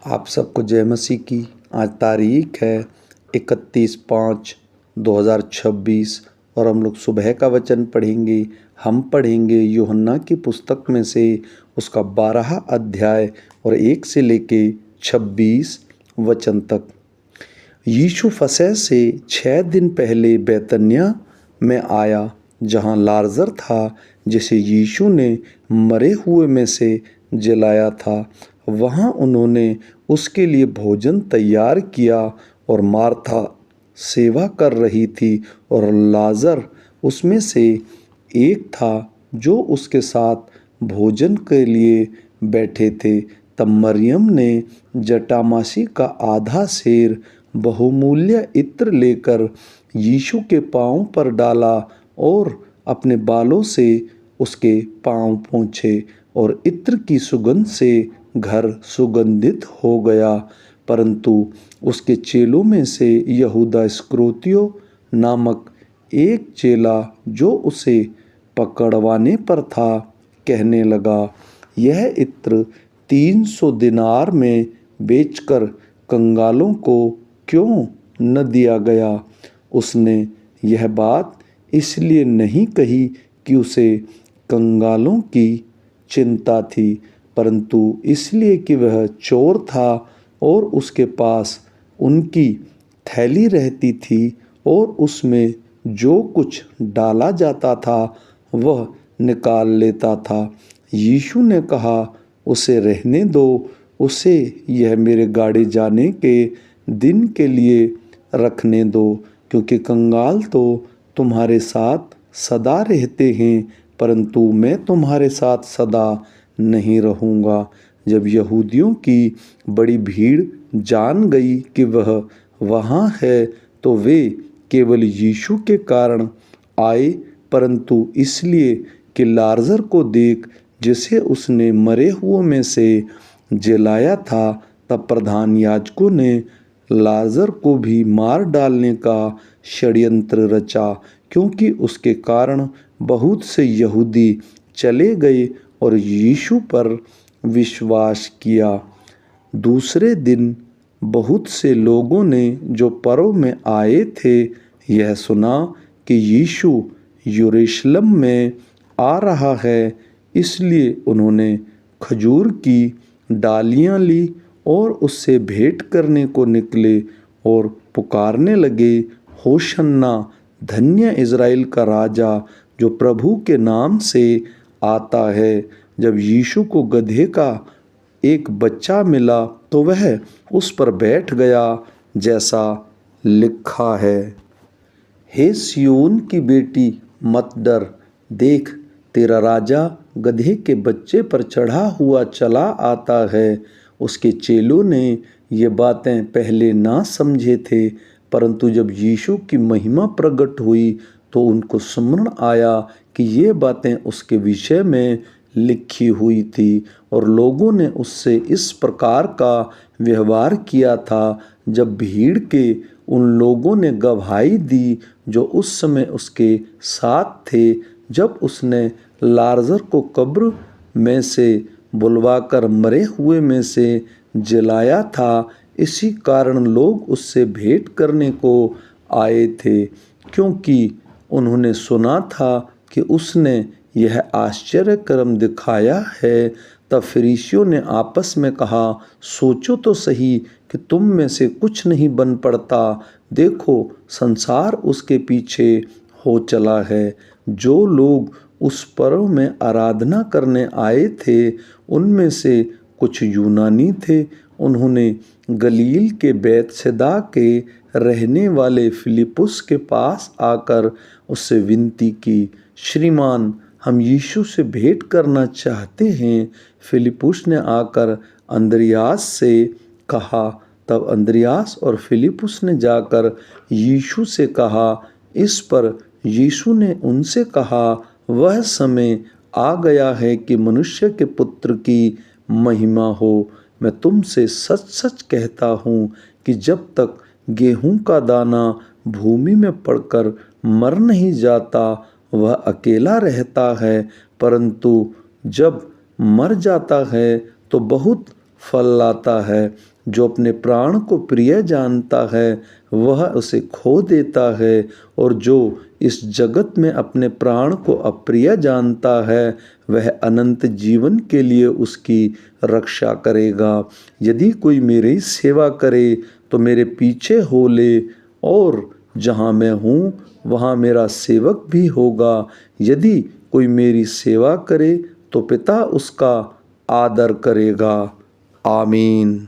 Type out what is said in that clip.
आप सबको जय मसीह की। आज तारीख है 31/5/2026 और हम लोग सुबह का वचन पढ़ेंगे। हम पढ़ेंगे यूहन्ना की पुस्तक में से उसका 12 अध्याय और 1 से लेके 26 वचन तक। यीशु फसह से 6 दिन पहले बैतनिय्याह में आया, जहाँ लाजर था जिसे यीशु ने मरे हुए में से जिलाया था। वहाँ उन्होंने उसके लिए भोजन तैयार किया और मार्था सेवा कर रही थी और लाजर उसमें से एक था जो उसके साथ भोजन के लिए बैठे थे। तब मरियम ने जटामासी का आधा सेर बहुमूल्य इत्र लेकर यीशु के पाँव पर डाला और अपने बालों से उसके पाँव पोंछे, और इत्र की सुगंध से घर सुगंधित हो गया। परंतु उसके चेलों में से यहूदा इस्करियोती नामक एक चेला जो उसे पकड़वाने पर था, कहने लगा, यह इत्र 300 दिनार में बेचकर कंगालों को क्यों न दिया गया। उसने यह बात इसलिए नहीं कही कि उसे कंगालों की चिंता थी, परंतु इसलिए कि वह चोर था और उसके पास उनकी थैली रहती थी और उसमें जो कुछ डाला जाता था वह निकाल लेता था। यीशु ने कहा, उसे रहने दो, उसे यह मेरे गाड़े जाने के दिन के लिए रखने दो, क्योंकि कंगाल तो तुम्हारे साथ सदा रहते हैं, परंतु मैं तुम्हारे साथ सदा नहीं रहूँगा। जब यहूदियों की बड़ी भीड़ जान गई कि वह वहाँ है, तो वे केवल यीशु के कारण आए, परंतु इसलिए कि लाजर को देख जिसे उसने मरे हुए में से जिलाया था। तब प्रधान याजकों ने लाजर को भी मार डालने का षड्यंत्र रचा, क्योंकि उसके कारण बहुत से यहूदी चले गए और यीशु पर विश्वास किया। दूसरे दिन बहुत से लोगों ने जो पर्व में आए थे यह सुना कि यीशु यरूशलेम में आ रहा है, इसलिए उन्होंने खजूर की डालियां ली और उससे भेंट करने को निकले और पुकारने लगे, होशन्ना, धन्य इज़राइल का राजा जो प्रभु के नाम से आता है। जब यीशु को गधे का एक बच्चा मिला तो वह उस पर बैठ गया, जैसा लिखा है, हे सिय्योन की बेटी मत डर, देख तेरा राजा गधे के बच्चे पर चढ़ा हुआ चला आता है। उसके चेलों ने ये बातें पहले ना समझे थे, परंतु जब यीशु की महिमा प्रकट हुई तो उनको स्मरण आया कि ये बातें उसके विषय में लिखी हुई थी, और लोगों ने उससे इस प्रकार का व्यवहार किया था। जब भीड़ के उन लोगों ने गवाही दी जो उस समय उसके साथ थे, जब उसने लाजर को कब्र में से बुलवाकर मरे हुए में से जिलाया था, इसी कारण लोग उससे भेंट करने को आए थे, क्योंकि उन्होंने सुना था कि उसने यह आश्चर्य कर्म दिखाया है। तब फरीसियों ने आपस में कहा, सोचो तो सही कि तुम में से कुछ नहीं बन पड़ता। देखो, संसार उसके पीछे हो चला है। जो लोग उस पर्व में आराधना करने आए थे उनमें से कुछ यूनानी थे। उन्होंने गलील के बैतसैदा के रहने वाले फिलिप्पुस के पास आकर उससे विनती की, श्रीमान, हम यीशु से भेंट करना चाहते हैं। फिलिप्पुस ने आकर अंद्रियास से कहा। तब अंद्रियास और फिलिप्पुस ने जाकर यीशु से कहा। इस पर यीशु ने उनसे कहा, वह समय आ गया है कि मनुष्य के पुत्र की महिमा हो। मैं तुमसे सच सच कहता हूँ कि जब तक गेहूं का दाना भूमि में पड़कर मर नहीं जाता वह अकेला रहता है, परंतु जब मर जाता है तो बहुत फल लाता है। जो अपने प्राण को प्रिय जानता है वह उसे खो देता है, और जो इस जगत में अपने प्राण को अप्रिय जानता है वह अनंत जीवन के लिए उसकी रक्षा करेगा। यदि कोई मेरी सेवा करे तो मेरे पीछे हो ले, और जहाँ मैं हूँ वहाँ मेरा सेवक भी होगा। यदि कोई मेरी सेवा करे तो पिता उसका आदर करेगा। आमीन।